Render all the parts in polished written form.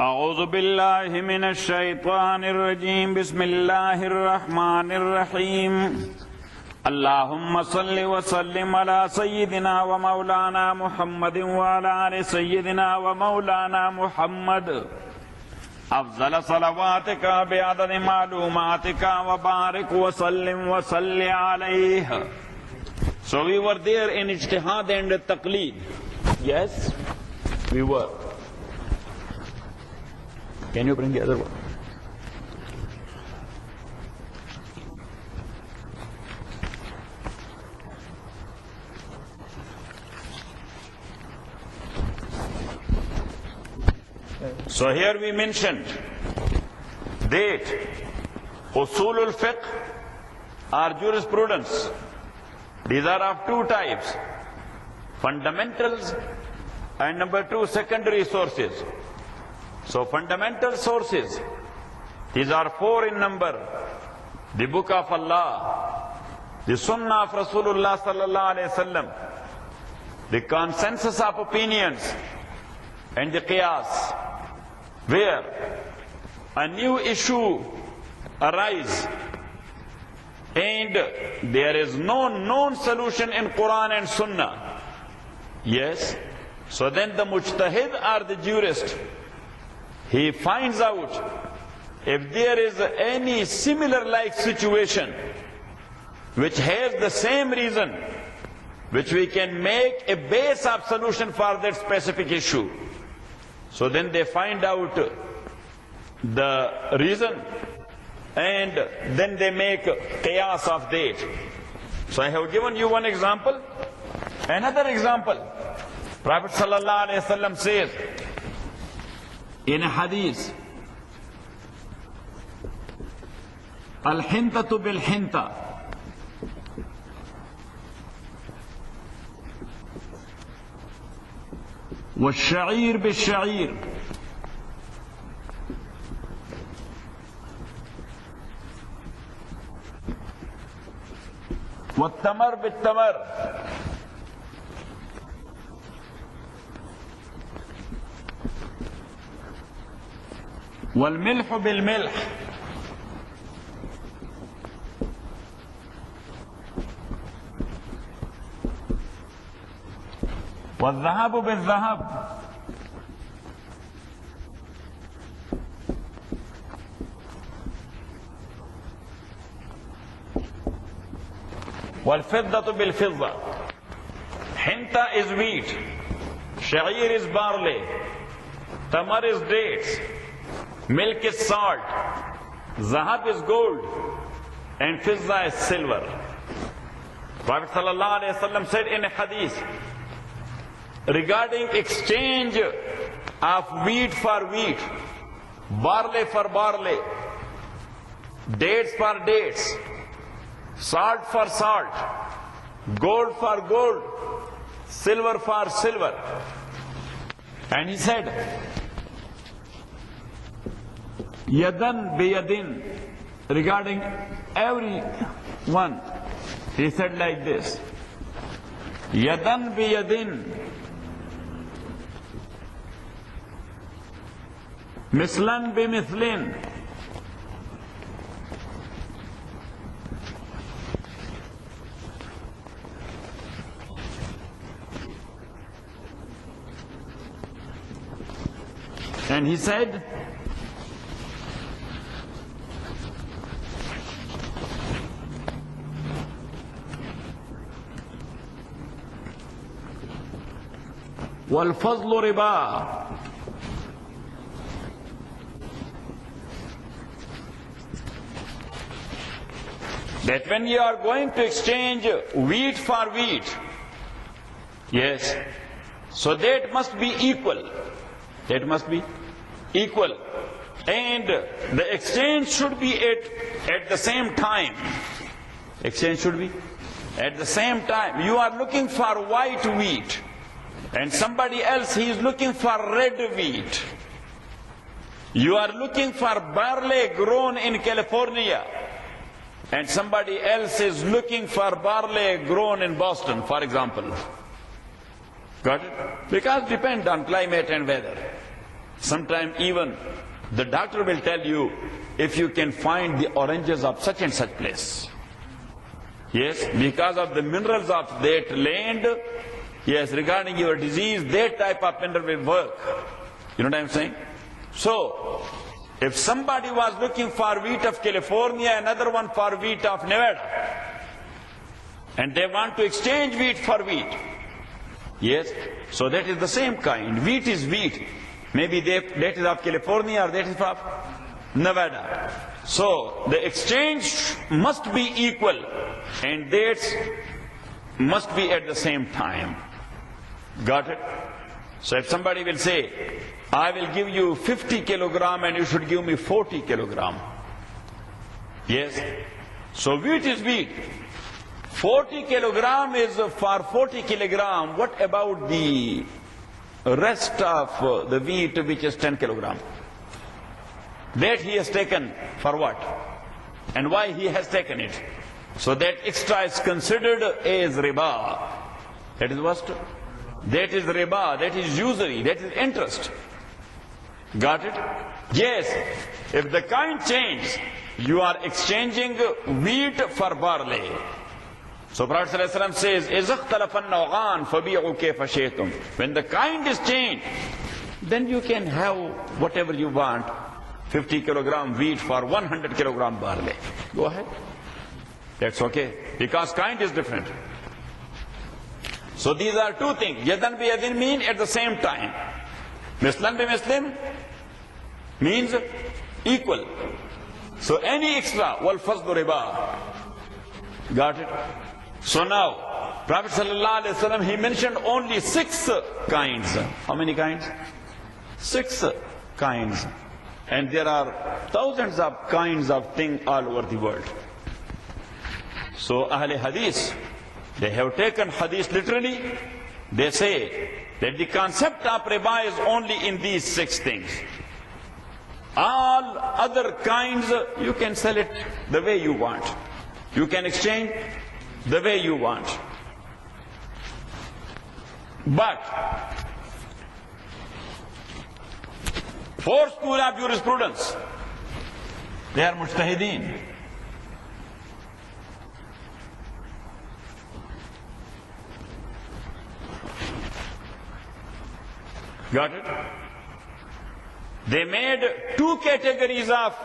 अऊज़ु बिल्लाहि मिनश शैतानिर रजीम बिस्मिल्लाहिर रहमानिर रहीम अल्लाहुम्मा सल्लि व सल्लिम अला सय्यिदिना व मौलाना मुहम्मदिन व अला आलि सय्यिदिना व मौलाना मुहम्मद अफ़ज़ल सलवातिका बिअददि मालूमातिका व बारिक व सल्लिम व सल्लि अलैहि. So we were there in ijtihad and taqleed. Yes, we were. Can you bring the other one? So here we mentioned that usulul fiqh or jurisprudence, these are of two types: fundamentals and number two, secondary sources. So fundamental sources, these are four in number: the book of Allah, the sunnah of Rasulullah sallallahu alaihi wasallam, the consensus of opinions, and the qiyas. Where a new issue arises and there is no known solution in Quran and Sunnah, yes, so then the mujtahid or the jurist, he finds out if there is any similar like situation which has the same reason, which we can make a base of solution for that specific issue. So then they find out the reason and then they make qiyas of that. So I have given you one example. Another example, Prophet sallallahu alaihi wasallam says in a hadith, al-hintatu bil-hinta, والشعير بالشعير والتمر بالتمر والملح بالملح والذهب بالذهب والفضة بالفضة. Hinta is wheat, sha'ir is barley, tamar is dates, milk is salt, zahab is gold, and fizza is silver. Prophet sallallahu alaihi wasallam said in a hadith regarding exchange of wheat for wheat, barley for barley, dates for dates, salt for salt, gold for gold, silver for silver. And he said, yadan biyadin, regarding every one, he said like this: yadan biyadin mislan bimithlin, and he said, wal fadlu riba, that when you are going to exchange wheat for wheat, yes, so that must be equal. That must be equal. And the exchange should be at the same time. Exchange should be at the same time. You are looking for white wheat and somebody else, he is looking for red wheat. You are looking for barley grown in California and somebody else is looking for barley grown in Boston, for example. Got it? Because depend on climate and weather. Sometimes even the doctor will tell you, if you can find the oranges of such and such place. Yes, because of the minerals of that land, yes, regarding your disease, that type of mineral will work. You know what I'm saying? So, if somebody was looking for wheat of California, another one for wheat of Nevada, and they want to exchange wheat for wheat, yes, so that is the same kind. Wheat is wheat. Maybe that is of California or that is of Nevada. So the exchange must be equal, and dates must be at the same time. Got it? So if somebody will say, I will give you 50 kilogram and you should give me 40 kilogram. Yes. So wheat is wheat. 40 kilogram is for 40 kilogram. What about the rest of the wheat, which is 10 kilogram? That he has taken for what? And why he has taken it? So that extra is considered as riba. That is what? That is riba, that is usury, that is interest. Got it? Yes. If the kind changes, you are exchanging wheat for barley. So Prophet ﷺ says, إِذَا اخْتَلَفَ النَّوْعَانِ فَبِيعُوا كَيْفَ شِئْتُمْ. When the kind is changed, then you can have whatever you want. 50 kilogram wheat for 100 kilogram barley. Go ahead. That's okay. Because kind is different. So these are two things. Yadan bi yadin mean at the same time. Mislan bi muslim means equal. So any extra, wal fasdu riba. Got it? So now, Prophet ﷺ, he mentioned only 6 kinds. How many kinds? 6 kinds. And there are thousands of kinds of things all over the world. So Ahl Hadith, they have taken Hadith literally. They say that the concept of riba is only in these 6 things. All other kinds, you can sell it the way you want. You can exchange the way you want. But 4 schools of jurisprudence, they are mujtahideen. Got it? They made 2 categories of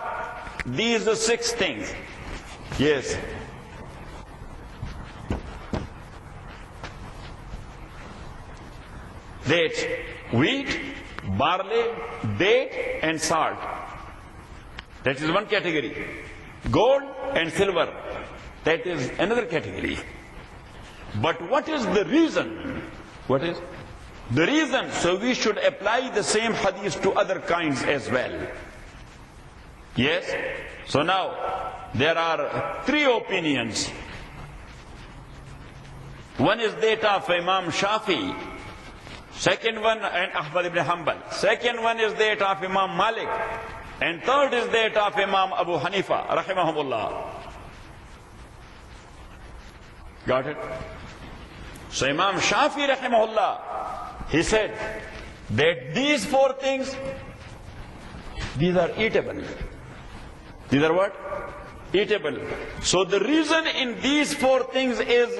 these 6 things. Yes. That wheat, barley, date and salt. That is one category. Gold and silver. That is another category. But what is the reason? What is the reason? So we should apply the same hadith to other kinds as well. Yes? So now, there are 3 opinions. One is that of Imam Shafi. Second one, and Ahmad ibn Hanbal. Second one is that of Imam Malik. And third is that of Imam Abu Hanifa, rahimahumullah. Got it? So Imam Shafi, rahimahullah, he said that these 4 things, these are eatable. These are what? Eatable. So the reason in these 4 things is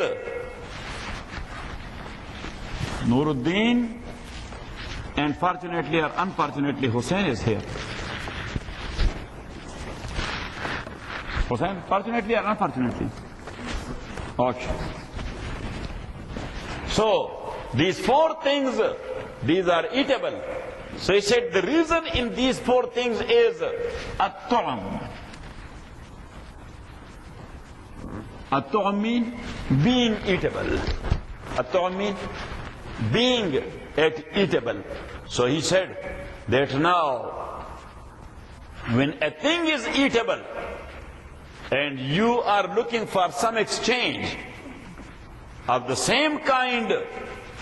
Nuruddin, and fortunately or unfortunately Hussein is here. Hussein, fortunately or unfortunately? Okay. So these 4 things, these are eatable. So he said the reason in these 4 things is at-tu'am. At-tu'am means being eatable. At-tu'am means being eatable. So he said that now when a thing is eatable and you are looking for some exchange of the same kind,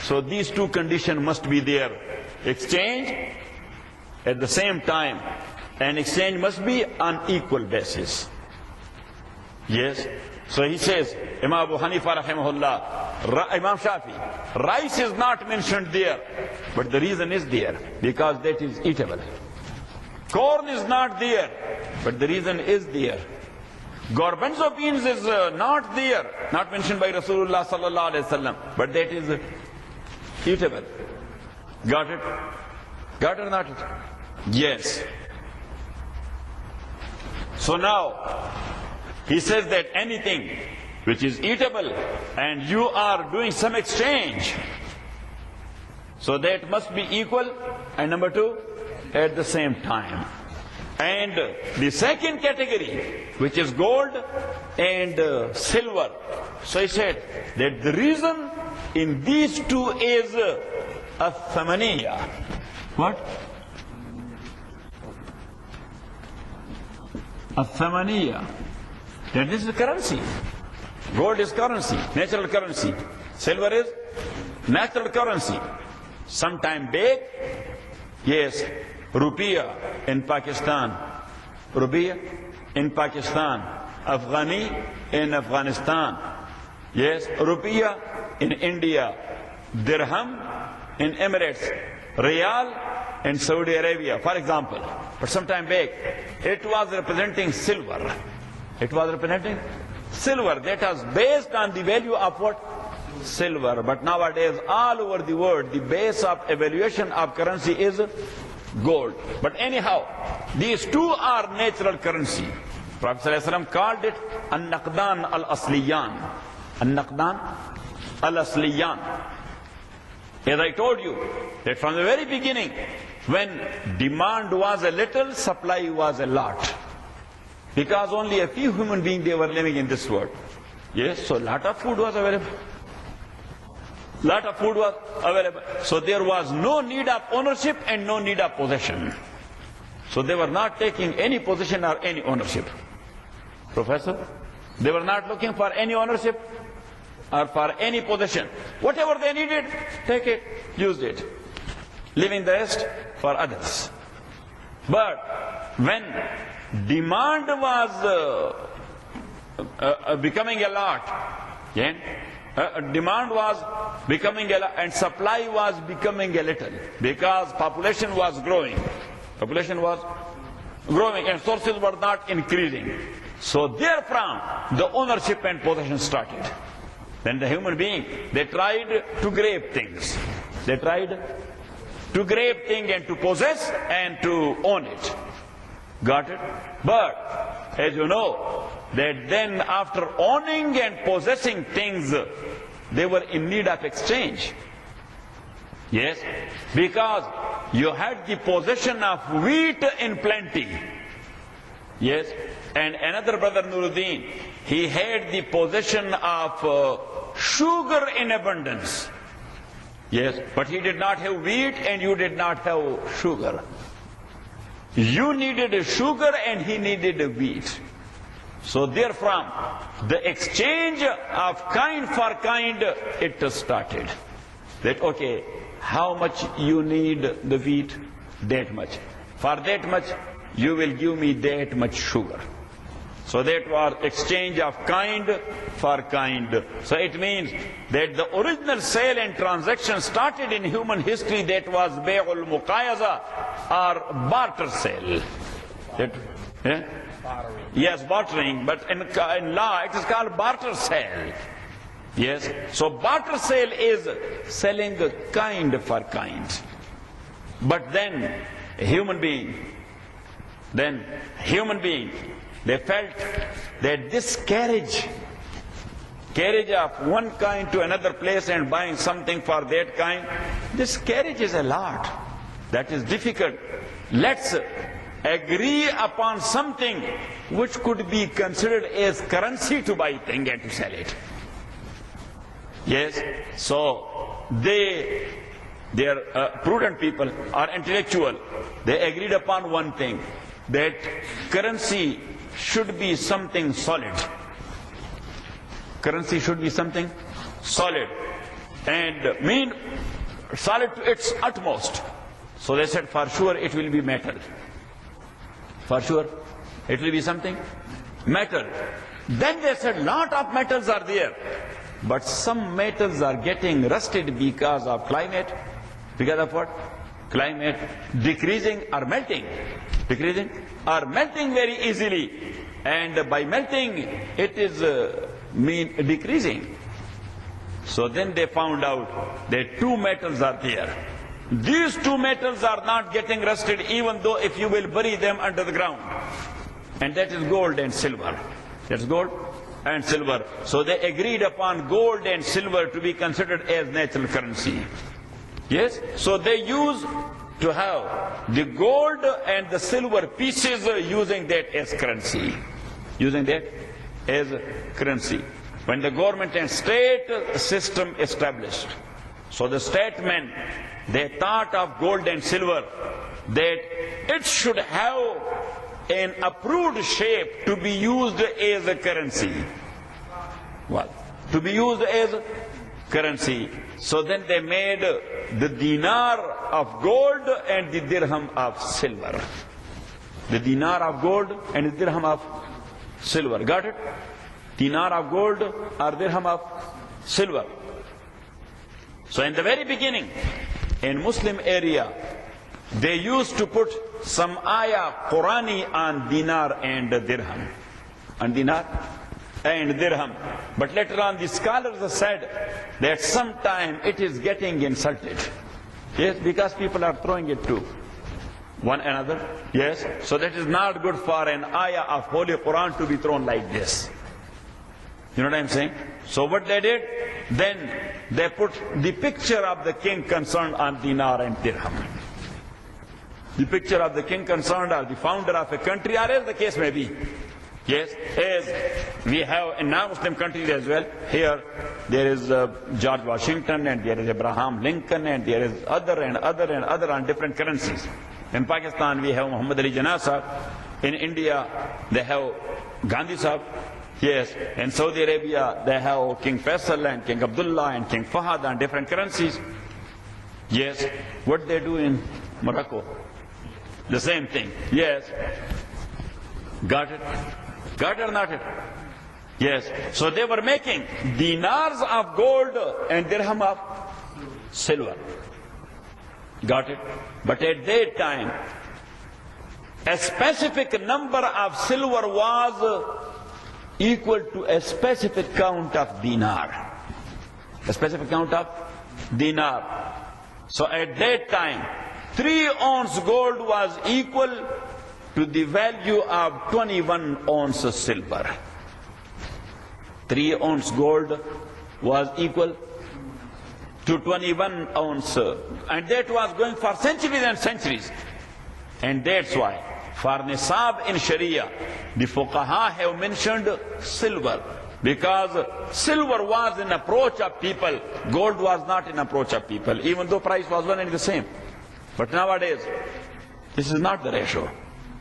so these 2 conditions must be there. Exchange at the same time, and exchange must be on equal basis. Yes. So he says, Imam Abu Hanifa rahimahullah, Imam Shafi, rice is not mentioned there, but the reason is there, because that is eatable. Corn is not there, but the reason is there. Garbanzo beans is not there, not mentioned by Rasulullah sallallahu alaihi wasallam, but that is eatable. Got it? Got it or not? Yes. So now, he says that anything which is eatable and you are doing some exchange, so that must be equal, and number two, at the same time. And the second category, which is gold and silver, so he said that the reason in these two is a thamaniya. What? A thamaniya. That is the currency. Gold is currency, natural currency. Silver is natural currency. Sometime back, yes, rupiah in Pakistan, rupiah in Pakistan, Afghani in Afghanistan, yes, rupiah in India, dirham in Emirates, Riyal in Saudi Arabia, for example. But sometime back, it was representing silver. It was representing silver. That was based on the value of what? Silver. But nowadays, all over the world, the base of evaluation of currency is gold. But anyhow, these two are natural currency. Prophet ﷺ called it An-Naqdan al-Asliyan. An-Naqdan al-Asliyan. As I told you, that from the very beginning, when demand was a little, supply was a lot. Because only a few human beings, they were living in this world. Yes, so a lot of food was available. Lot of food was available. So there was no need of ownership and no need of possession. So they were not taking any possession or any ownership. Professor, they were not looking for any ownership or for any possession. Whatever they needed, take it, use it. Leaving the rest for others. But when demand was becoming a lot, yeah? Demand was becoming a lot and supply was becoming a little, because population was growing. Population was growing and sources were not increasing. So therefrom, the ownership and possession started. Then the human being, they tried to grab things. They tried to grab things and to possess and to own it. Got it? But, as you know, that then after owning and possessing things, they were in need of exchange. Yes? Because you had the possession of wheat in plenty. Yes? And another brother, Nuruddin, he had the possession of sugar in abundance. Yes? But he did not have wheat and you did not have sugar. You needed sugar and he needed wheat. So therefrom, the exchange of kind for kind, it started. That, okay, how much you need the wheat? That much. For that much, you will give me that much sugar. So that was exchange of kind for kind. So it means that the original sale and transaction started in human history, that was Bay'ul Muqayaza or barter sale. That, yeah? Yes, bartering, but in law it is called barter sale. Yes, so barter sale is selling kind for kind. But then human being, they felt that this carriage of one kind to another place and buying something for that kind, this carriage is a lot. That is difficult. Let's agree upon something which could be considered as currency to buy thing and to sell it. Yes, so they are prudent people or intellectual. They agreed upon one thing, that currency should be something solid. Currency should be something solid and mean solid to its utmost. So they said, for sure it will be metal. For sure it will be something metal. Then they said, lot of metals are there, but some metals are getting rusted because of climate. Because of what? Climate decreasing or melting. Decreasing or melting very easily. And by melting, it is decreasing. So then they found out that two metals are there. These two metals are not getting rusted, even though if you will bury them under the ground. And that is gold and silver. That's gold and silver. So they agreed upon gold and silver to be considered as natural currency. Yes? So they used to have the gold and the silver pieces using that as currency. Using that as currency. When the government and state system established, so the statesmen, they thought of gold and silver that it should have an approved shape to be used as a currency. Well, to be used as currency. So then they made the dinar of gold and the dirham of silver. The dinar of gold and the dirham of silver. Got it? Dinar of gold or dirham of silver. So in the very beginning, in Muslim area, they used to put some ayah Qurani on dinar and dirham. On dinar and dirham. But later on the scholars have said that sometime it is getting insulted. Yes, because people are throwing it to one another. Yes, so that is not good for an ayah of Holy Quran to be thrown like this. You know what I'm saying? So what they did, then they put the picture of the king concerned on dinar and dirham. The picture of the king concerned or the founder of a country, or as the case may be. Yes, as we have in non-Muslim countries as well. Here there is George Washington and there is Abraham Lincoln and there is other on different currencies. In Pakistan we have Muhammad Ali Jinnah Sahib. In India they have Gandhi Sahib. Yes, in Saudi Arabia they have King Faisal and King Abdullah and King Fahad on different currencies. Yes, what they do in Morocco? The same thing. Yes. Got it? Got it or not it? Yes. So they were making dinars of gold and dirham of silver. Got it? But at that time, a specific number of silver was equal to a specific count of dinar. A specific count of dinar. So at that time, 3 ounce gold was equal to the value of 21 ounces silver. 3 ounce gold was equal to 21 ounce. And that was going for centuries and centuries. And that's why, for nisab in Sharia, the fuqaha have mentioned silver. Because silver was in approach of people, gold was not in approach of people, even though price was one and the same. But nowadays, this is not the ratio.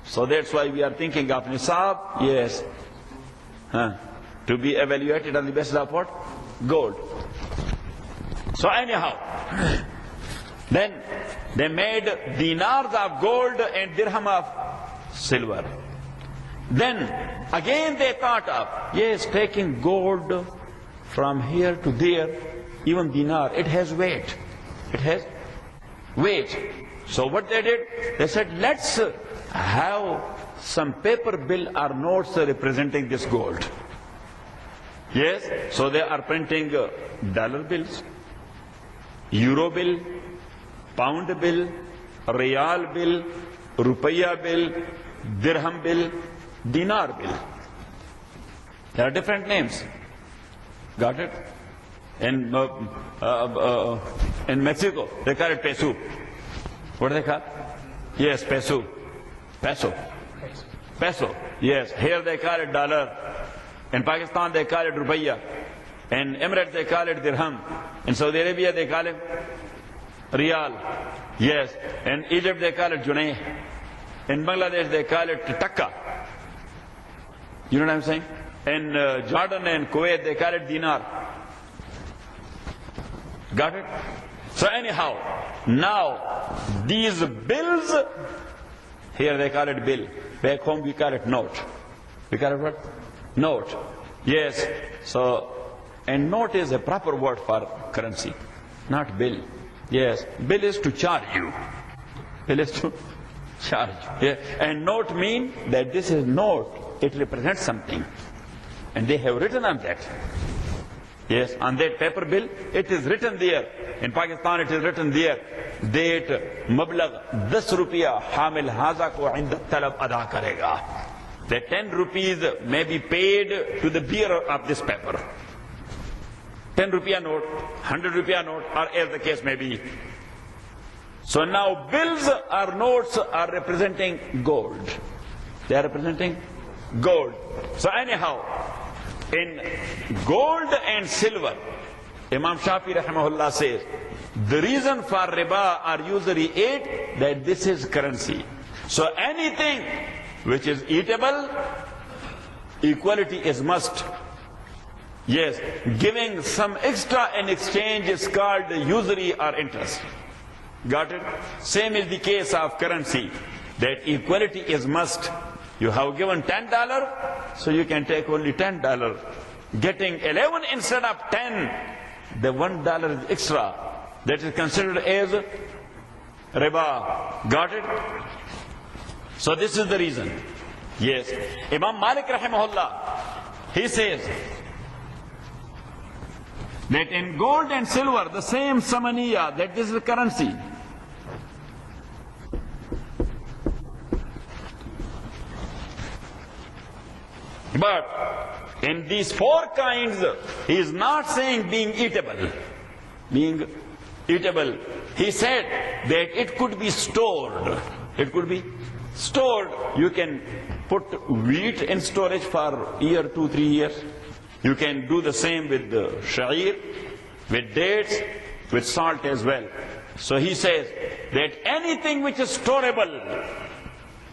So that's why we are thinking of nisab, yes, to be evaluated on the basis of what? Gold. So anyhow, then they made dinars of gold and dirham of silver. Then again they thought of, yes, taking gold from here to there, even dinar, it has weight. It has weight. So what they did, they said, let's have some paper bill or notes representing this gold. Yes, so they are printing dollar bills, euro bill, pound bill, riyal bill, rupiah bill, dirham bill, dinar bill. There are different names. Got it? In Mexico, they call it peso. What do they call? Yes, peso. Peso. Peso. Yes. Here they call it dollar. In Pakistan they call it rupiah. In Emirates they call it dirham. In Saudi Arabia they call it riyal. Yes. In Egypt they call it junay. In Bangladesh they call it taka. You know what I'm saying? In Jordan and Kuwait they call it dinar. Got it? So anyhow, now these bills, here they call it bill. Back home we call it note. We call it what? Note. Yes. So, and note is a proper word for currency, not bill. Yes. Bill is to charge you. Bill is to charge. Yeah. And note mean that this is note. It represents something. And they have written on that. Yes, on that paper bill, it is written there. In Pakistan, it is written there that Mablag 10 rupiya Hamil Haza ko inda talab ada karega. That 10 rupees may be paid to the bearer of this paper. 10 rupiya note, 100 rupiya note, or as the case may be. So now bills or notes are representing gold. They are representing gold. So anyhow, in gold and silver, Imam Shafi rahimahullah says, the reason for riba or usury aid, that this is currency. So anything which is eatable, equality is must. Yes, giving some extra in exchange is called usury or interest. Got it? Same is the case of currency, that equality is must. You have given $10, so you can take only $10. Getting 11 instead of 10, the $1 is extra. That is considered as riba. Got it? So this is the reason. Yes. Imam Malik rahimahullah, he says that in gold and silver, the same samaniya, that this is currency. But in these 4 kinds, he is not saying being eatable. Being eatable. He said that it could be stored. It could be stored. You can put wheat in storage for a year, 2, 3 years. You can do the same with the sha'ir, with dates, with salt as well. So he says that anything which is storable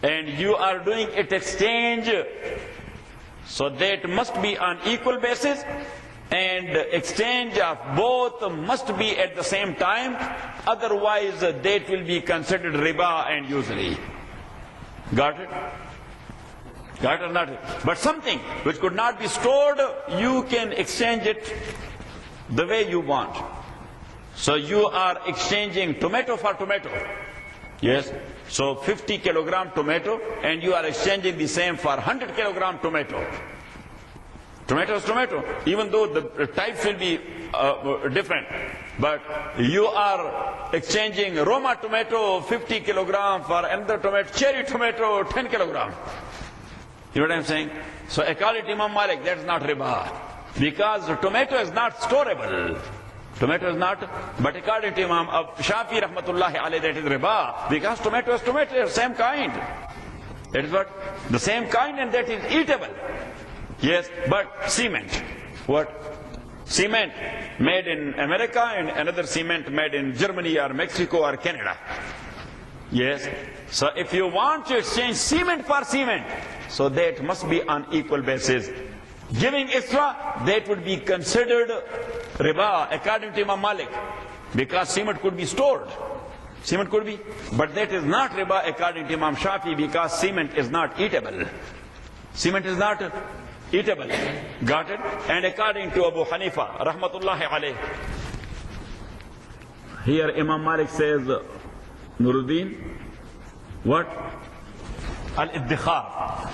and you are doing it exchange, so that must be on equal basis, and exchange of both must be at the same time, otherwise that will be considered riba and usury. Got it? Got it or not? But something which could not be stored, you can exchange it the way you want. So you are exchanging tomato for tomato. Yes. So 50 kilogram tomato, and you are exchanging the same for 100 kilogram tomato. Tomato is tomato, even though the types will be different. But you are exchanging Roma tomato 50 kilogram for another tomato, cherry tomato 10 kilogram. You know what I'm saying? So according to Imam Malik, that's not riba. Because the tomato is not storable. Tomato is not, but according to Imam Shafi rahmatullahi alayhi, that is riba. Because tomato is tomato, same kind. That is what? The same kind, and that is eatable. Yes, but cement. What? Cement made in America and another cement made in Germany or Mexico or Canada. Yes. So if you want to exchange cement for cement, so that must be on equal basis. Giving extra, that would be considered riba according to Imam Malik, because cement could be stored. Cement could be, but that is not riba according to Imam Shafi, because cement is not eatable. Cement is not eatable. Got it? And according to Abu Hanifa rahmatullahi alayh, here Imam Malik says, Nuruddin, what? Al-iddikhar.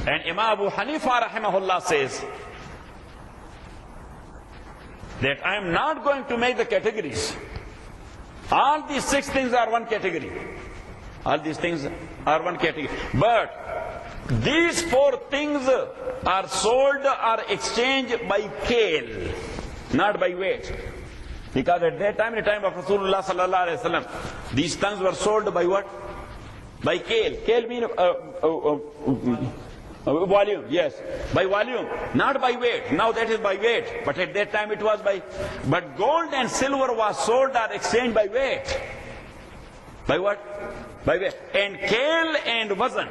And Imam Abu Hanifa rahimahullah says that I am not going to make the categories. All these 6 things are one category. All these things are one category. But these 4 things are sold or exchanged by kale, not by weight. Because at that time, in the time of Rasulullah sallallahu alaihi wasallam, these things were sold by what? By kale. Kale means volume, yes. By volume, not by weight. Now that is by weight. But at that time it was by... But gold and silver was sold or exchanged by weight. By what? By weight. And kale and wazan.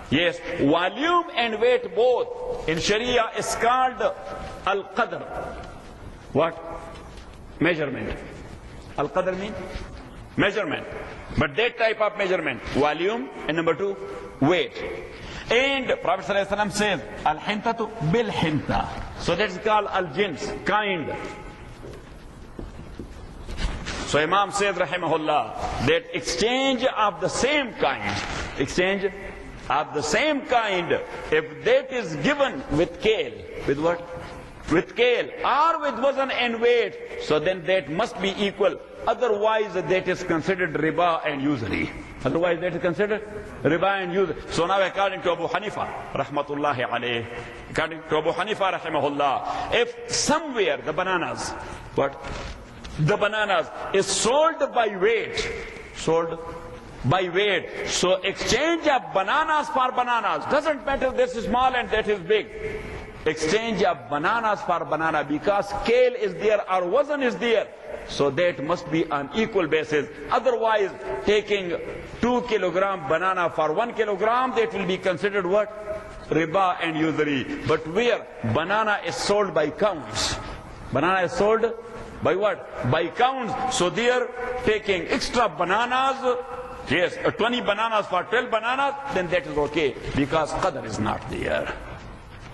Yes, volume and weight both in Sharia is called al-qadr. What? Measurement. Al-qadr means measurement. But that type of measurement, volume, and number 2, weight. And Prophet ﷺ says, al-hintatu bil-hinta. So that's called al-jins, kind. So Imam says, rahimahullah, that exchange of the same kind, exchange of the same kind, if that is given with kale, with what? With kale, or with wazn and weight, so then that must be equal. Otherwise, that is considered riba and usury. Otherwise, that is considered riba and usury. So now, according to Abu Hanifa, rahmatullahi alayh, according to Abu Hanifa, rahimahullah, if somewhere the bananas, what? The bananas is sold by weight, sold by weight. So exchange of bananas for bananas, doesn't matter this is small and that is big. Exchange of bananas for banana, because kale is there or wazn is there, so that must be on equal basis. Otherwise, taking 2 kilogram banana for 1 kilogram, that will be considered what? Riba and usury. But where banana is sold by counts, banana is sold by what? By counts. So there, taking extra bananas, yes, 20 bananas for 12 bananas, then that is okay, because qadr is not there.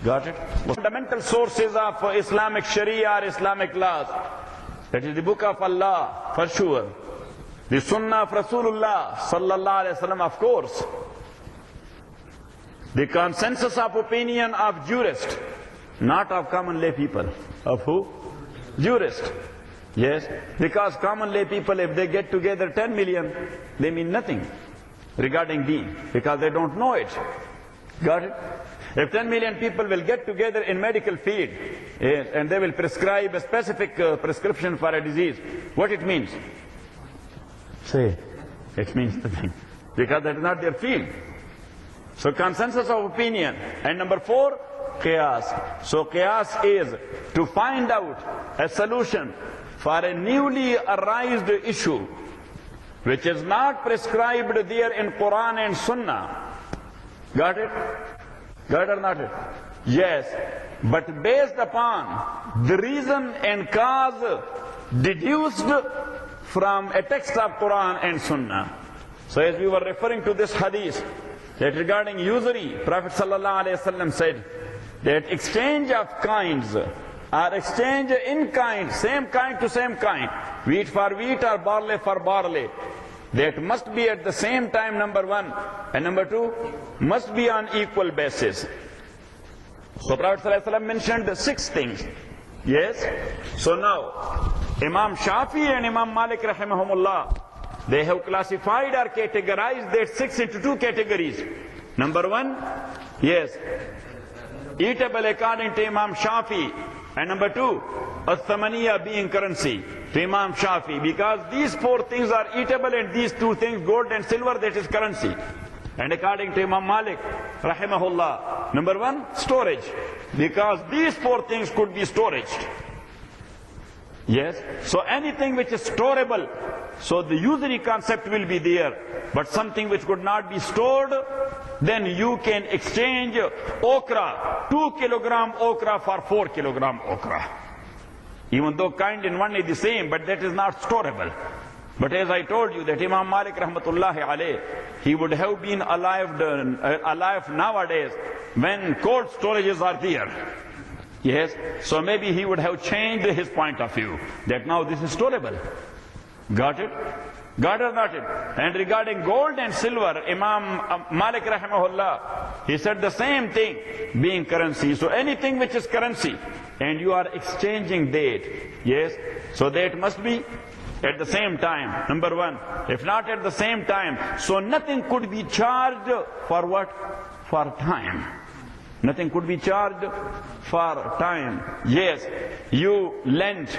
Got it? Fundamental sources of Islamic Sharia or Islamic laws. That is the book of Allah, for sure. The Sunnah of Rasulullah, sallallahu alaihi wasallam, of course. The consensus of opinion of jurists, not of common lay people. Of who? Jurists. Yes, because common lay people, if they get together 10 million, they mean nothing regarding deen, because they don't know it. Got it? If 10 million people will get together in medical field, yes, and they will prescribe a specific prescription for a disease, what it means? Say, it means nothing, because that is not their field. So consensus of opinion. And number 4, qiyas. So qiyas is to find out a solution for a newly arised issue, which is not prescribed there in Quran and Sunnah. Got it? Got it or not it? Yes. But based upon the reason and cause deduced from a text of Quran and Sunnah. So as we were referring to this hadith, that regarding usury, Prophet ﷺ said that exchange of kinds, or exchange in kind, same kind to same kind, wheat for wheat or barley for barley, that must be at the same time, number 1, and number 2, must be on equal basis. So Prophet ﷺ mentioned 6 things. Yes? So now, Imam Shafi and Imam Malik rahimahumullah, they have classified or categorized that 6 into 2 categories. Number 1, yes, eatable according to Imam Shafi. And number 2, as-samaniya being currency to Imam Shafi, because these 4 things are eatable and these 2 things, gold and silver, that is currency. And according to Imam Malik, rahimahullah, number 1, storage, because these 4 things could be storaged. Yes, so anything which is storable, so the usury concept will be there, but something which could not be stored, then you can exchange okra, 2 kilogram okra for 4 kilogram okra. Even though kind and one is the same, but that is not storable. But as I told you that Imam Malik rahmatullahi alayh, he would have been alive nowadays when cold storages are there. Yes, so maybe he would have changed his point of view, that now this is storable. Got it? Got it or not it? And regarding gold and silver, Imam Malik rahimahullah, he said the same thing, being currency. So anything which is currency, and you are exchanging that, yes, so that must be at the same time, number 1. If not at the same time, so nothing could be charged for what? For time. Nothing could be charged for time. Yes, you lent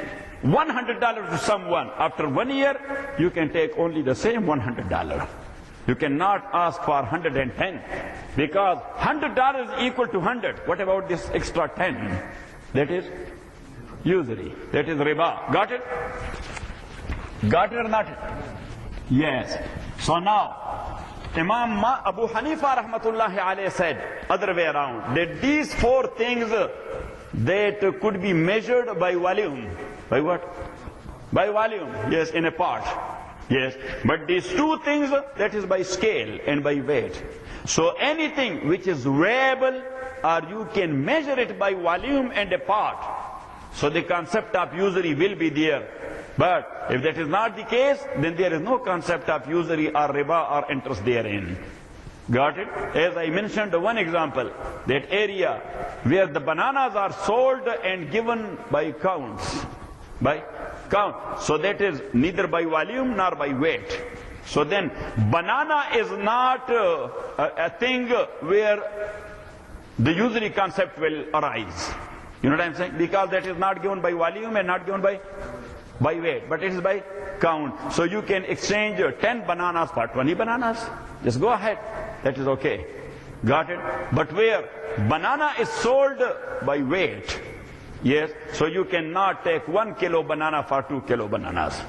$100 to someone. After 1 year, you can take only the same $100. You cannot ask for 110, because $100 is equal to 100. What about this extra 10? That is usury. That is riba. Got it? Got it or not? Yes. So now, Imam Abu Hanifa rahmatullahi alayhi said, other way around, that these 4 things that could be measured by volume. By what? By volume, yes, in a pot. Yes, but these two things, that is by scale and by weight. So anything which is weighable, or you can measure it by volume and a part, so the concept of usury will be there. But if that is not the case, then there is no concept of usury or riba or interest therein. Got it? As I mentioned one example, that area where the bananas are sold and given by counts. By count. So that is neither by volume nor by weight. So then banana is not a thing where the usury concept will arise. You know what I'm saying? Because that is not given by volume and not given by weight, but it is by count. So you can exchange 10 bananas for 20 bananas. Just go ahead. That is okay. Got it? But where banana is sold by weight, yes, so you cannot take 1 kilo banana for 2 kilo bananas.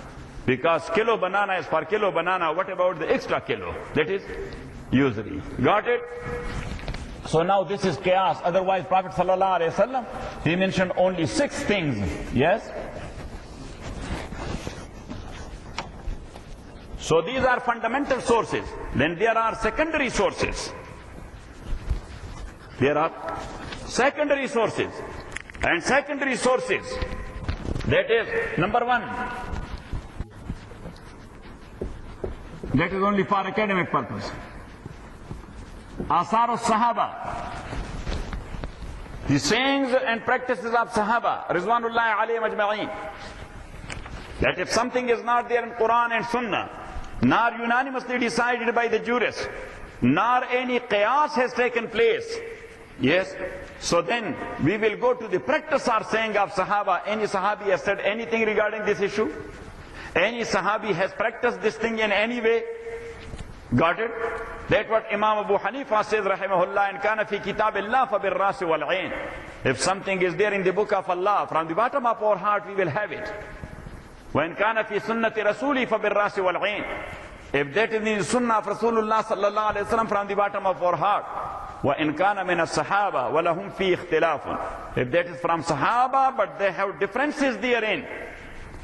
Because kilo banana is for kilo banana. What about the extra kilo? That is usury. Got it? So now this is qiyas. Otherwise Prophet sallallahu alaihi wasallam, he mentioned only 6 things. Yes? So these are fundamental sources. Then there are secondary sources. There are secondary sources. And secondary sources, that is, number 1, that is only for academic purpose. Asar al-Sahaba, the sayings and practices of Sahaba, Rizwanullahi alayhim ajma'een. That if something is not there in Quran and Sunnah, nor unanimously decided by the jurists, nor any qiyas has taken place, yes, so then we will go to the practice or saying of Sahaba. Any Sahabi has said anything regarding this issue? Any Sahabi has practiced this thing in any way? Got it? That's what Imam Abu Hanifa says, rahimahullah, in kana fi kitabillah fa birrasi wal ain. If something is there in the book of Allah, from the bottom of our heart we will have it. When kana fi sunnati rasuli fa birrasi wal ain. If that is in the sunnah of Rasulullah sallallahu alaihi wasallam, from the bottom of our heart. Wa in kana min as-sahaba wa lahum fi ikhtilafun. If that is from Sahaba, but they have differences therein,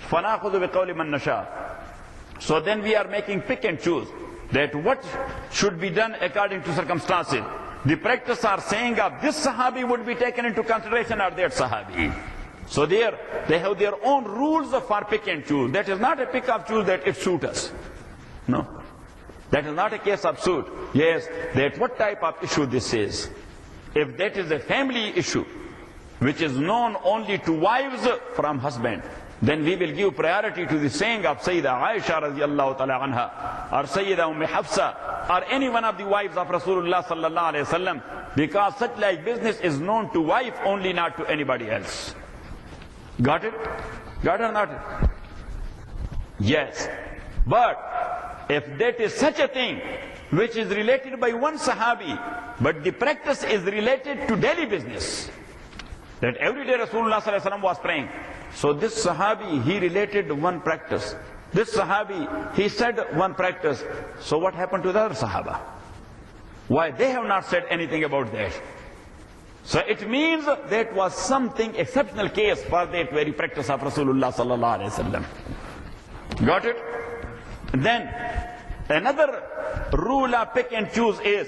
fanakhudhu biqawli man nasha. So then we are making pick and choose, that what should be done according to circumstances. The practice or saying of this Sahabi would be taken into consideration, or that Sahabi. So there, they have their own rules for pick and choose. That is not a pick of choose that it suits us. No. That is not a case of suit. Yes, that what type of issue this is. If that is a family issue, which is known only to wives from husband, then we will give priority to the saying of Sayyida Aisha radiallahu ta'ala anha, or Sayyida Hafsa, or any one of the wives of Rasulullah sallallahu alayhi wasallam, because such like business is known to wife only, not to anybody else. Got it? Got it or not? Yes. But if that is such a thing which is related by one Sahabi, but the practice is related to daily business, that every day Rasulullah sallallahu alaihi wasallam was praying. So this Sahabi, he related one practice. This Sahabi, he said one practice. So what happened to the other Sahaba? Why they have not said anything about that? So it means that was something exceptional case for that very practice of Rasulullah sallallahu alaihi wasallam. Got it? Then another rule of pick and choose is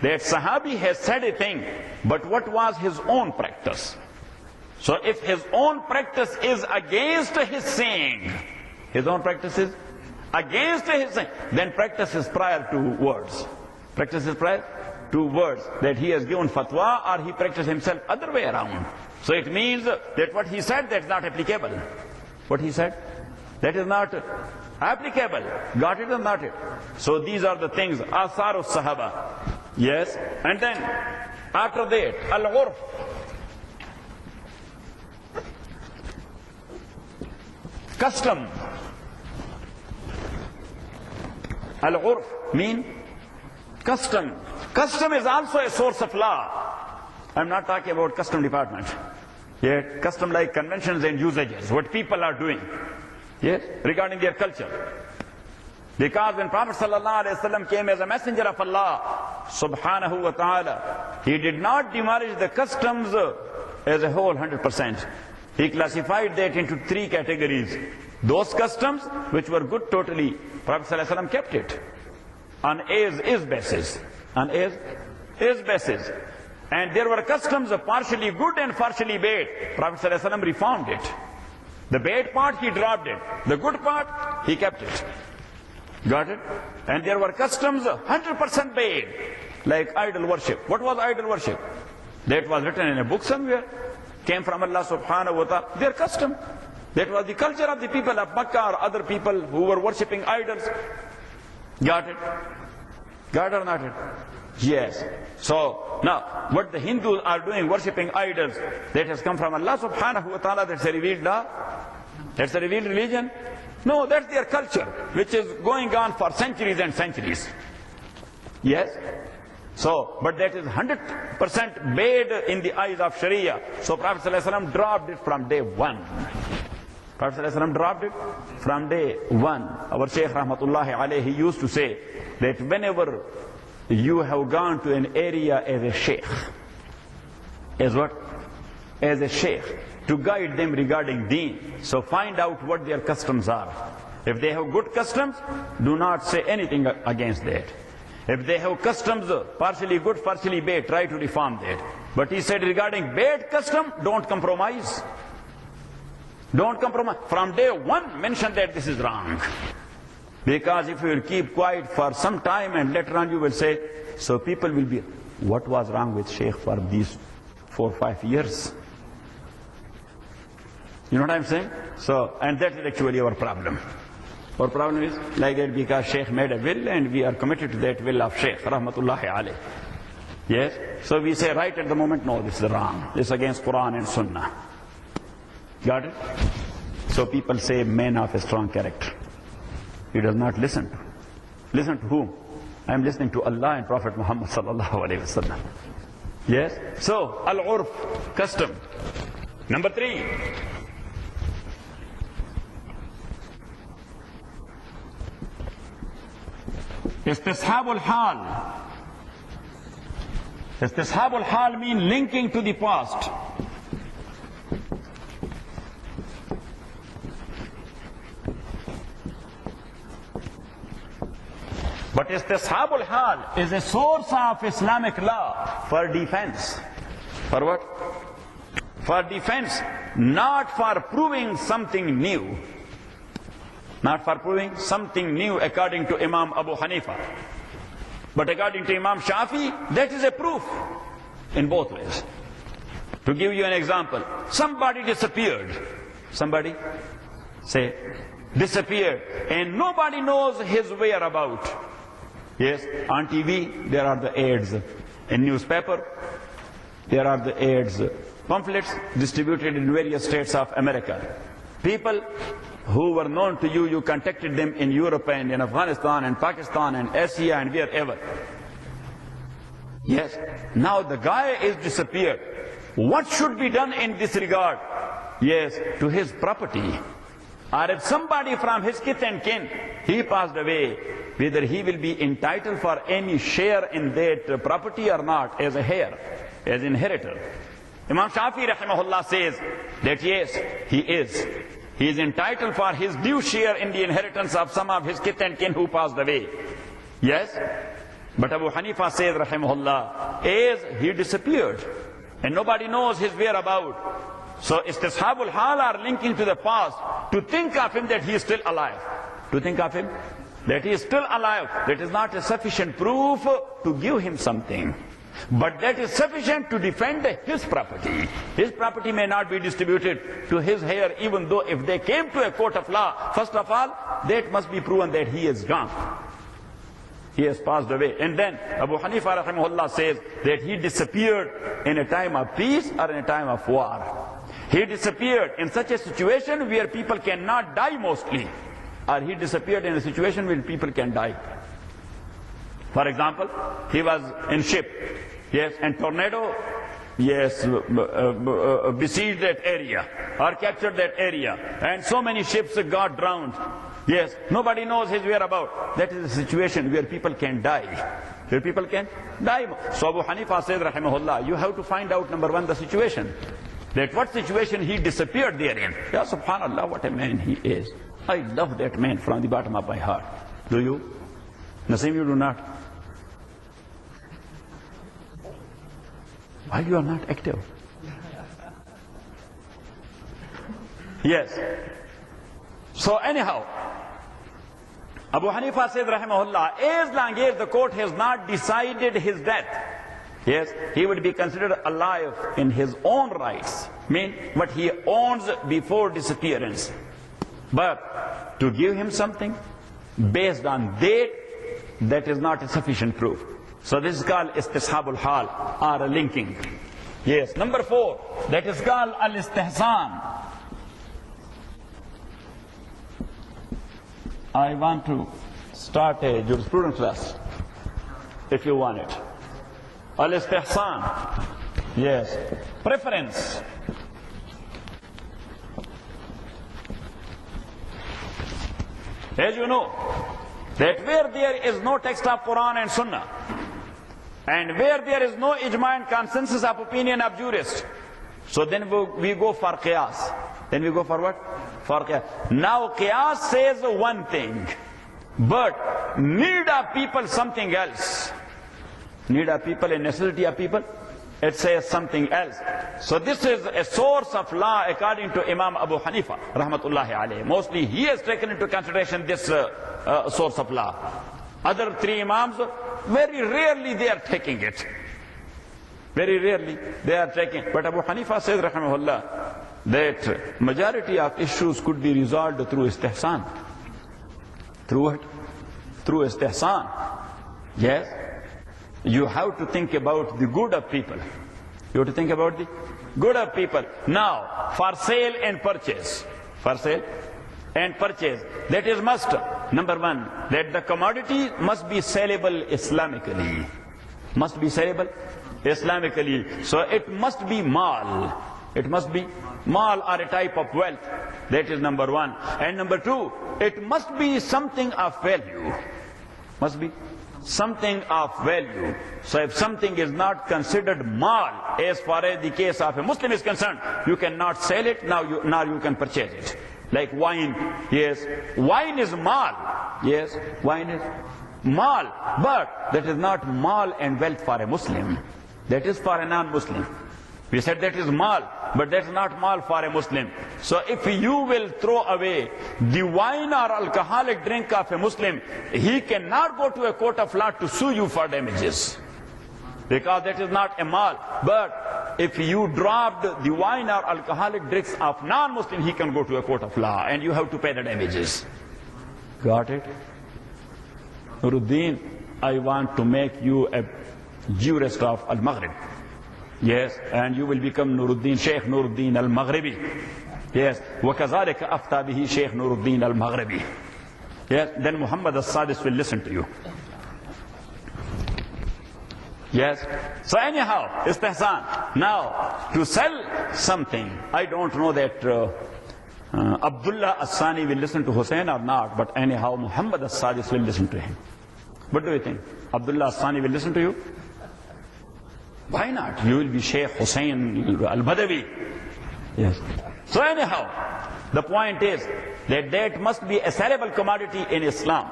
that Sahabi has said a thing, but what was his own practice? So if his own practice is against his saying, his own practice is against his saying, then practice is prior to words. Practice is prior to words, that he has given fatwa or he practiced himself other way around. So it means that what he said, that's not applicable. What he said, that is not applicable. Got it or not it? So these are the things, Asar Sahaba. Yes, and then after that, Al-Urf. Custom. Al-Urf mean custom. Custom is also a source of law. I'm not talking about custom department. Yeah, custom like conventions and usages, what people are doing. Yes, regarding their culture. Because when Prophet ﷺ came as a messenger of Allah subhanahu wa ta'ala, he did not demolish the customs as a whole 100%. He classified that into 3 categories. Those customs which were good totally, Prophet ﷺ kept it on is basis. On is basis. And there were customs of partially good and partially bad. Prophet ﷺ reformed it. The bad part, he dropped it. The good part, he kept it. Got it? And there were customs 100% bad, like idol worship. What was idol worship? That was written in a book somewhere. Came from Allah subhanahu wa ta'ala. Their custom. That was the culture of the people of Makkah or other people who were worshipping idols. Got it? Got it or not it? Yes. So, now, what the Hindus are doing, worshipping idols, that has come from Allah subhanahu wa ta'ala, that's a revealed law? That's a revealed religion? No, that's their culture, which is going on for centuries and centuries. Yes? So, but that is 100% bad in the eyes of Sharia. So Prophet ﷺ dropped it from day one. Prophet ﷺ dropped it from day one. Our Shaykh Rahmatullahi alayhi used to say that whenever you have gone to an area as a Shaykh, as what? As a Shaykh, to guide them regarding deen. So find out what their customs are. If they have good customs, do not say anything against that. If they have customs partially good, partially bad, try to reform that. But he said regarding bad custom, don't compromise. Don't compromise. From day one, mention that this is wrong. Because if you will keep quiet for some time and later on you will say, so people will be, what was wrong with Shaykh for these 4 or 5 years? You know what I'm saying? So, and that is actually our problem. Our problem is like that because Shaykh made a will and we are committed to that will of Shaykh, Rahmatullahi alayh. Yes? So we say right at the moment, no, this is wrong. This is against Quran and Sunnah. Got it? So people say man of a strong character. He does not listen to. Listen to whom? I am listening to Allah and Prophet Muhammad sallallahu alayhi wa sallam. Yes? So, al-urf, custom. Number 3. Istishabul hal. Istishabul hal means linking to the past. But istishabul hal is a source of Islamic law for defense. For what? For defense, not for proving something new. Not for proving something new according to Imam Abu Hanifa. But according to Imam Shafi, that is a proof in both ways. To give you an example, somebody disappeared. Somebody, say, disappeared. And nobody knows his whereabouts. Yes, on TV, there are the ads. In newspaper, there are the ads. Pamphlets distributed in various states of America. People who were known to you, you contacted them in Europe and in Afghanistan and Pakistan and Asia and wherever. Yes. Now the guy is disappeared. What should be done in this regard? Yes, to his property. Or if somebody from his kith and kin, he passed away, whether he will be entitled for any share in that property or not, as a heir, as inheritor. Imam Shafi rahimahullah says that yes, he is. He is entitled for his due share in the inheritance of some of his kith and kin who passed away. Yes? But Abu Hanifa says, rahimahullah, as he disappeared, and nobody knows his whereabouts. So, istishabul hal are linking to the past, to think of him that he is still alive. To think of him that he is still alive. That is not a sufficient proof to give him something. But that is sufficient to defend his property. His property may not be distributed to his heir, even though if they came to a court of law, first of all, that must be proven that he is gone. He has passed away. And then Abu Hanifa rahimahullah says that he disappeared in a time of peace or in a time of war. He disappeared in such a situation where people cannot die mostly. Or he disappeared in a situation where people can die. For example, he was in ship, yes, and tornado, yes, besieged that area or captured that area, and so many ships got drowned. Yes, nobody knows his whereabouts. That is a situation where people can die. Where people can die. So Abu Hanifa says, rahimahullah, you have to find out, number one, the situation. That what situation he disappeared therein. Ya subhanallah, what a man he is. I love that man from the bottom of my heart. Do you? Naseem, you do not. Why you are not active? Yes. So anyhow, Abu Hanifa said, rahimahullah, as long as the court has not decided his death, yes, he would be considered alive in his own rights, mean what he owns before disappearance. But to give him something based on that is not a sufficient proof. So this is called istishabul hal, or linking. Yes. Number 4, that is called al-istihsan. I want to start a jurisprudence class, if you want it. Al-istihsan. Yes. Preference. As you know, that where there is no text of Quran and Sunnah, and where there is no ijma and consensus of opinion of jurists, so then we go for qiyas. Then we go for what? For qiyas. Now qiyas says one thing, but need of people something else. Need of people and necessity of people, it says something else. So this is a source of law according to Imam Abu Hanifa, rahmatullahi alayhi. Mostly he has taken into consideration this source of law. Other 3 Imams, very rarely they are taking it. Very rarely they are taking. But Abu Hanifa says, rahimahullah, that majority of issues could be resolved through istihsan. Through what? Through istihsan. Yes. You have to think about the good of people. You have to think about the good of people. Now, for sale and purchase. For sale and purchase. That is must. Number 1, that the commodity must be sellable Islamically. Must be sellable Islamically. So it must be mal. It must be mal, or a type of wealth. That is number 1. And number 2, it must be something of value. Must be something of value. So if something is not considered mal, as far as the case of a Muslim is concerned, you cannot sell it, now you can purchase it. Like wine, yes, wine is mal, yes, wine is mal, but that is not mal and wealth for a Muslim. That is for a non-Muslim. We said that is mal, but that's not mal for a Muslim. So if you will throw away the wine or alcoholic drink of a Muslim, he cannot go to a court of law to sue you for damages, because that is not a mal. But if you dropped the wine or alcoholic drinks of non-Muslim, he can go to a court of law and you have to pay the damages. Got it? Nuruddin, I want to make you a jurist of Al-Maghrib. Yes, and you will become Nuruddin, Sheikh Nuruddin Al-Maghribi. Yes, وَكَذَلِكَ أَفْتَى بِهِ Sheikh Nuruddin Al-Maghribi. Yes, then Muhammad As-Sadis will listen to you. Yes, so anyhow, istihsan. Now, to sell something, I don't know that Abdullah As-Sani will listen to Hussein or not, but anyhow, Muhammad As-Sadis will listen to him. What do you think? Abdullah As-Sani will listen to you? Why not? You will be Sheikh Hussein Al-Badawi. Yes. So anyhow, the point is that that must be a sellable commodity in Islam.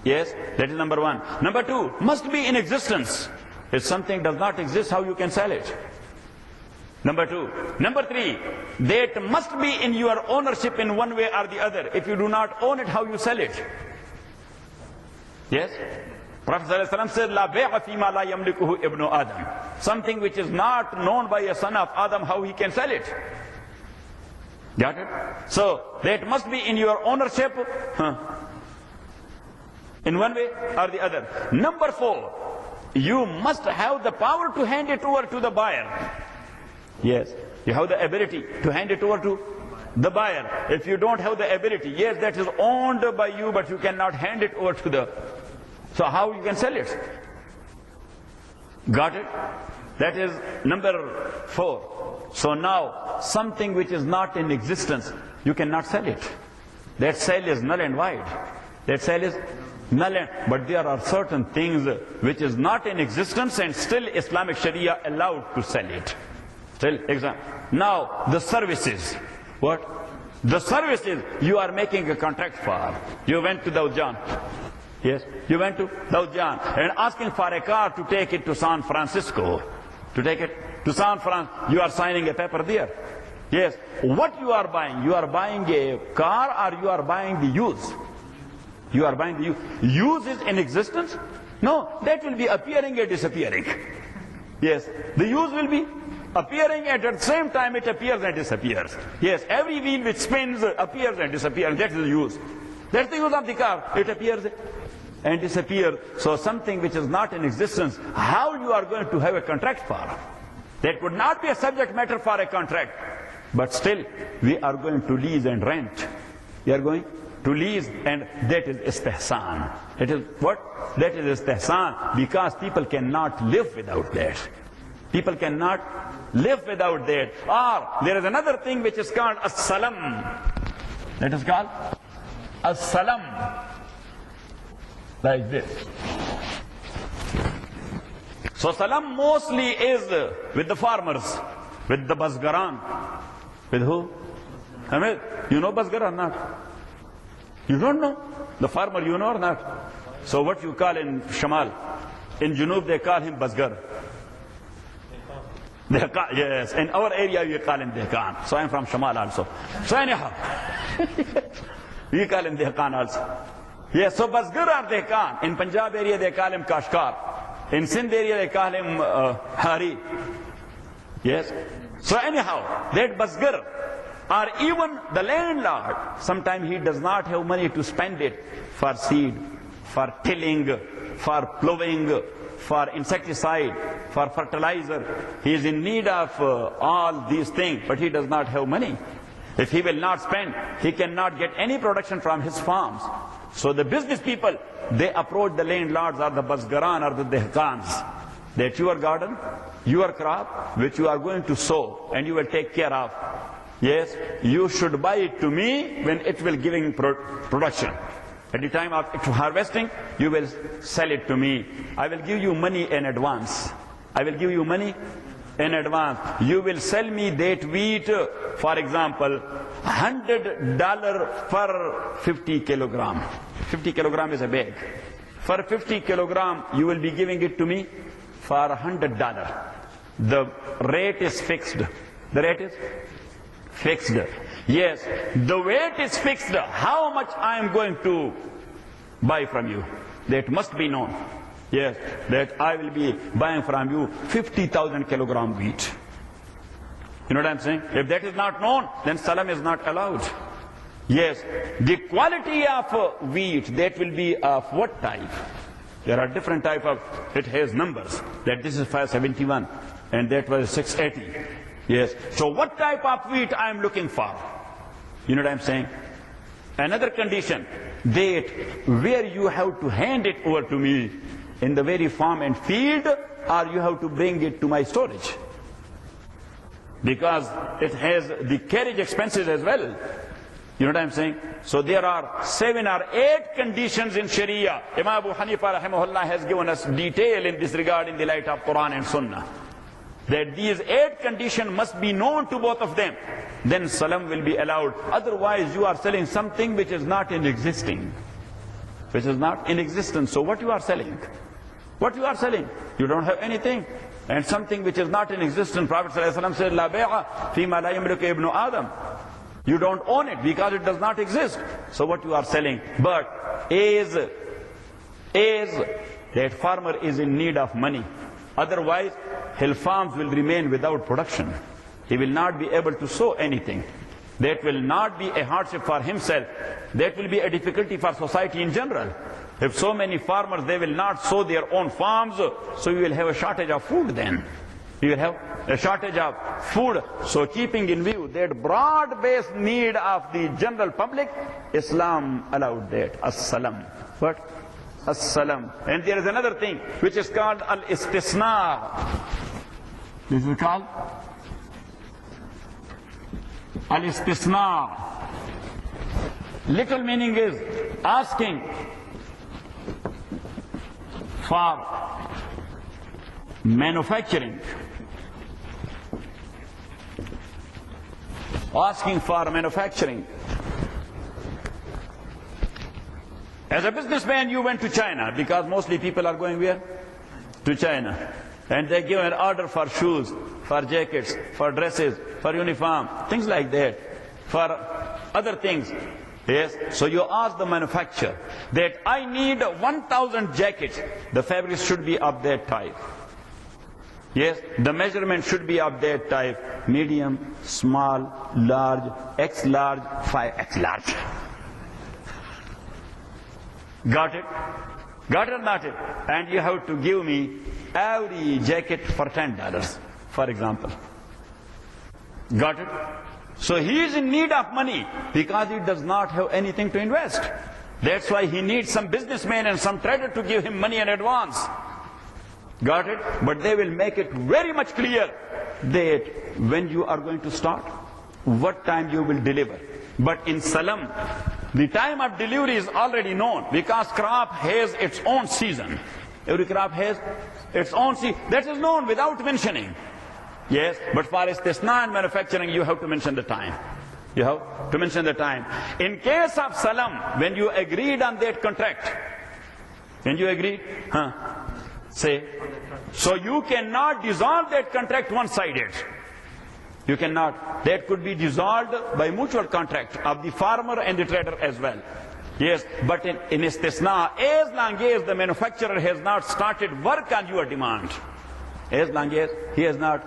Yes, that is number 1. Number 2, must be in existence. If something does not exist, how you can sell it? Number 2. Number 3, that must be in your ownership in one way or the other. If you do not own it, how you sell it? Yes? Prophet ﷺ said, "La bay'a fima la yamlikuhu ibnu Adam." Something which is not known by a son of Adam, how he can sell it? Got it? So, that must be in your ownership in one way or the other. Number 4, you must have the power to hand it over to the buyer. Yes, you have the ability to hand it over to the buyer. If you don't have the ability, yes, that is owned by you, but you cannot hand it over to the... So how you can sell it? Got it? That is number 4. So now, something which is not in existence, you cannot sell it. That sale is null and void. That sale is null and... But there are certain things which is not in existence and still Islamic Sharia allowed to sell it. Still, now, the services. What? The services you are making a contract for. You went to Dawjan. Yes, you went to Dawjan and asking for a car to take it to San Francisco. To take it to San Francisco, you are signing a paper there. Yes, what you are buying? You are buying a car or you are buying the use? You are buying the use. Use is in existence? No, that will be appearing and disappearing. Yes, the use will be appearing and at the same time it appears and disappears. Yes, every wheel which spins appears and disappears. That is the use. That's the use of the car. It appears and disappears. So something which is not in existence, how you are going to have a contract for? That would not be a subject matter for a contract. But still, we are going to lease and rent. We are going to lease, and that is istihsan. That is what? That is istihsan, because people cannot live without that. People cannot live without that. Or there is another thing which is called as-salam. That is called as-salam. Like this. So salam mostly is with the farmers, with the basgaran. With who? Hamid, you know basgar or not? You don't know? The farmer you know or not? So what you call in Shamal? In Junub they call him basgar. Yes, in our area we call him Dehkan. So I am from Shamal also. So anyhow, we call him Dehkan also. Yes, so basgar or Dehkan. In Punjab area they call him Kashkar. In Sindh area they call him Hari. Yes. So anyhow, that basgar, or even the landlord, sometimes he does not have money to spend it for seed, for tilling, for plowing, for insecticide, for fertilizer. He is in need of all these things, but he does not have money. If he will not spend, he cannot get any production from his farms. So the business people, they approach the landlords or the basgaran or the dehkans, that your garden, your crop, which you are going to sow and you will take care of, yes, you should buy it to me when it will giving production. At the time of harvesting, you will sell it to me. I will give you money in advance. I will give you money in advance. You will sell me that wheat, for example, $100 per 50 kilogram. 50 kilogram is a bag. For 50 kilogram, you will be giving it to me for $100. The rate is fixed. The rate is fixed. Yes, the weight is fixed. How much I am going to buy from you? That must be known. Yes, that I will be buying from you 50,000 kilogram wheat. You know what I'm saying? If that is not known, then salam is not allowed. Yes, the quality of wheat, that will be of what type? There are different type of, it has numbers, that this is 571 and that was 680. Yes, so what type of wheat I am looking for? You know what I'm saying? Another condition, that where you have to hand it over to me, in the very farm and field, or you have to bring it to my storage. Because it has the carriage expenses as well. You know what I'm saying? So there are 7 or 8 conditions in Sharia. Imam Abu Hanifa rahimahullah has given us detail in this regard in the light of Quran and Sunnah. That these 8 conditions must be known to both of them. Then salam will be allowed. Otherwise you are selling something which is not in existing. Which is not in existence. So what you are selling? What you are selling? You don't have anything. And something which is not in existence, Prophet ﷺ said, La bay'a fima la yamliku ibnu Adam. You don't own it because it does not exist. So what you are selling? But is that farmer is in need of money. Otherwise, his farms will remain without production. He will not be able to sow anything. That will not be a hardship for himself. That will be a difficulty for society in general. If so many farmers, they will not sow their own farms, so you will have a shortage of food then. You will have a shortage of food. So keeping in view that broad-based need of the general public, Islam allowed that. As-salam. What? As-salam. And there is another thing which is called al-istisna. This is called al-istisna. Little meaning is asking for asking for manufacturing. As a businessman, you went to China, because mostly people are going where? To China. And they give an order for shoes, for jackets, for dresses, for uniform, things like that, for other things. Yes, so you ask the manufacturer that I need 1,000 jackets. The fabric should be of that type. Yes, the measurement should be of that type. Medium, small, large, X large, 5X large. Got it? Got it or not it? And you have to give me every jacket for $10, for example. Got it? So he is in need of money because he does not have anything to invest. That's why he needs some businessman and some trader to give him money in advance. Got it? But they will make it very much clear that when you are going to start, what time you will deliver. But in Salam, the time of delivery is already known, because crop has its own season. Every crop has its own season. That is known without mentioning. Yes, but for istisna and manufacturing, you have to mention the time. You have to mention the time. In case of Salam, when you agreed on that contract, when you agreed, say, so you cannot dissolve that contract one-sided. You cannot. That could be dissolved by mutual contract of the farmer and the trader as well. Yes, but in istisna, as long as the manufacturer has not started work on your demand, as long as he has not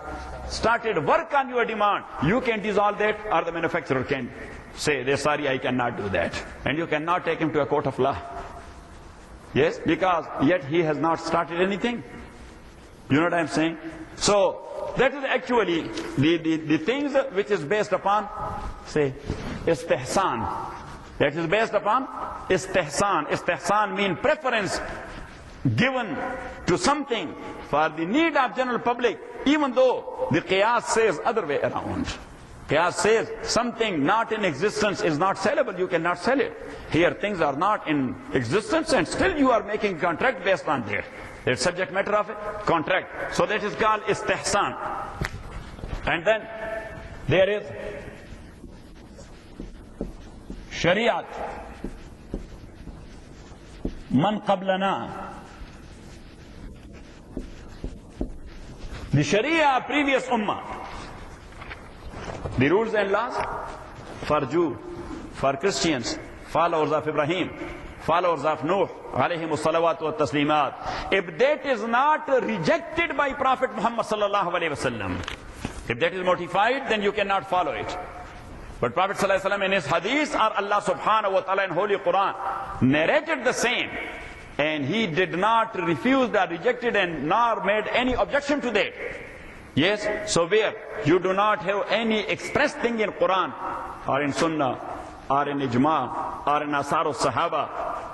started work on your demand, you can dissolve that, or the manufacturer can say, sorry, I cannot do that. And you cannot take him to a court of law. Yes, because yet he has not started anything. You know what I'm saying? So, that is actually the things which is based upon, say, istihsan. That is based upon istihsan. Istihsan means preference given to something for the need of general public, even though the qiyas says other way around. Qiyas says something not in existence is not sellable, you cannot sell it. Here things are not in existence and still you are making a contract based on that. It's subject matter of a contract. So that is called istihsan. And then there is Shariat. Man qablana. The Sharia previous ummah. The rules and laws for Jew, for Christians, followers of Ibrahim, followers of Nuh, alayhimu salawatu wa taslimat. If that is not rejected by Prophet Muhammad sallallahu alayhi wa sallam, if that is modified, then you cannot follow it. But Prophet sallallahu alayhi wa sallam in his hadith, or Allah subhanahu wa ta'ala in Holy Quran, narrated the same. And he did not refuse or rejected and nor made any objection to that. Yes, so where you do not have any express thing in Quran, or in Sunnah, or in Ijma, or in Asar al-Sahaba,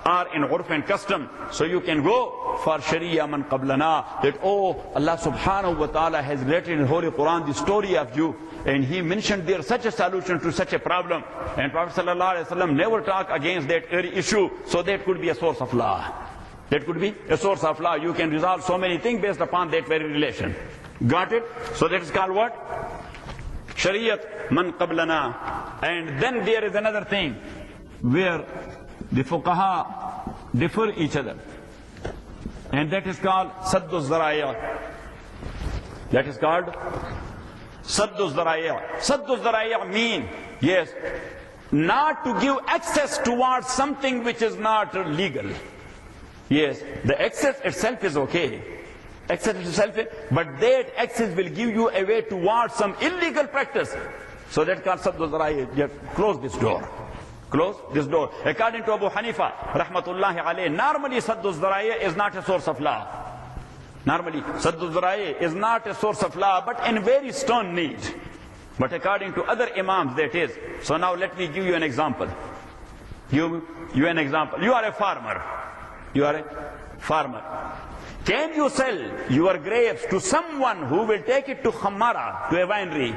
or in Urf and custom, so you can go for Sharia man qablana, that Allah subhanahu wa ta'ala has related in Holy Quran the story of you, and he mentioned there such a solution to such a problem, and Prophet sallallahu alaihi wasallam never talked against that very issue, so that could be a source of law. That could be a source of law. You can resolve so many things based upon that very relation. Got it? So that is called what? Shariat man qablana. And then there is another thing where the fuqaha differ each other. And that is called saddu zaraya. That is called saddu zaraya. Saddu zaraya mean, yes, not to give access towards something which is not legal. Yes, the access itself is okay. Access itself, but that access will give you a way towards some illegal practice. So that's called saddu zaraya. Close this door. Close this door. According to Abu Hanifa, rahmatullahi alayhi, normally saddu zaraya is not a source of law. Normally, saddu zaraya is not a source of law, but in very stern need. But according to other imams, that is. So now let me give you an example. You an example. You are a farmer. You are a farmer. Can you sell your grapes to someone who will take it to Khammara, to a winery?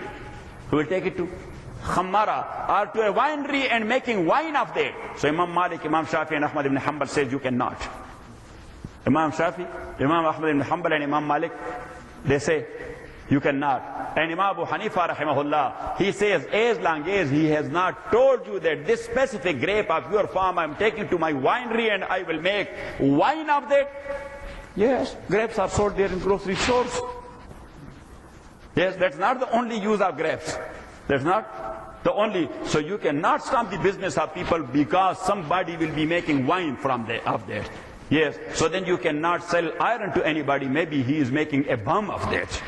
Who will take it to Khammara or to a winery and making wine of that? So Imam Malik, Imam Shafi and Ahmad ibn Hanbal says you cannot. Imam Shafi, Imam Ahmad ibn Hanbal and Imam Malik, they say You cannot. And Imam Abu Hanifa rahimahullah, he says, as long as he has not told you that this specific grape of your farm I'm taking to my winery and I will make wine of that. Yes, grapes are sold there in grocery stores. Yes, that's not the only use of grapes. That's not the only. So you cannot stop the business of people because somebody will be making wine of that. Yes, so then you cannot sell iron to anybody. Maybe he is making a bomb of that.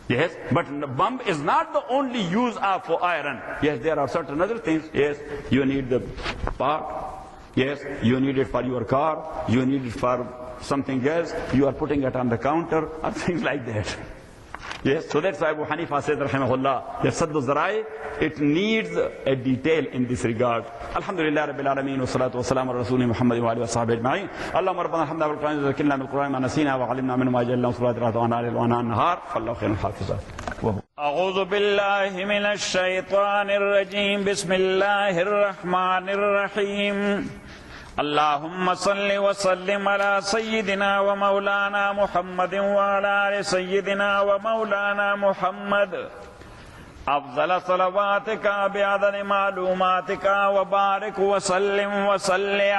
Yes, but the bomb is not the only use of for iron. Yes, there are certain other things. Yes, you need the part. Yes, you need it for your car. You need it for something else. You are putting it on the counter or things like that. Yes, so that's why Abu Hanifa said, rahimahullah, that Saddu Zarai, it needs a detail in this regard. Alhamdulillah Rabbil Alameen, wa salatu wa salam ala Rasulih Muhammad wa alihi wa sahbihi ajma'in. Allahumma rabbana alhamdulillah wal Qur'an zakirna bil Qur'an ma nasina wa alimna minhu ma jalla salatu wa ala wa ana nahar fallahu khairul hafizah. أعوذ بالله من الشيطان الرجيم بسم الله الرحمن الرحيم اللهم صل وسلم على سيدنا ومولانا محمد وعلى آل سيدنا ومولانا محمد أفضل صلواتك بعدد معلوماتك وبارك وسلم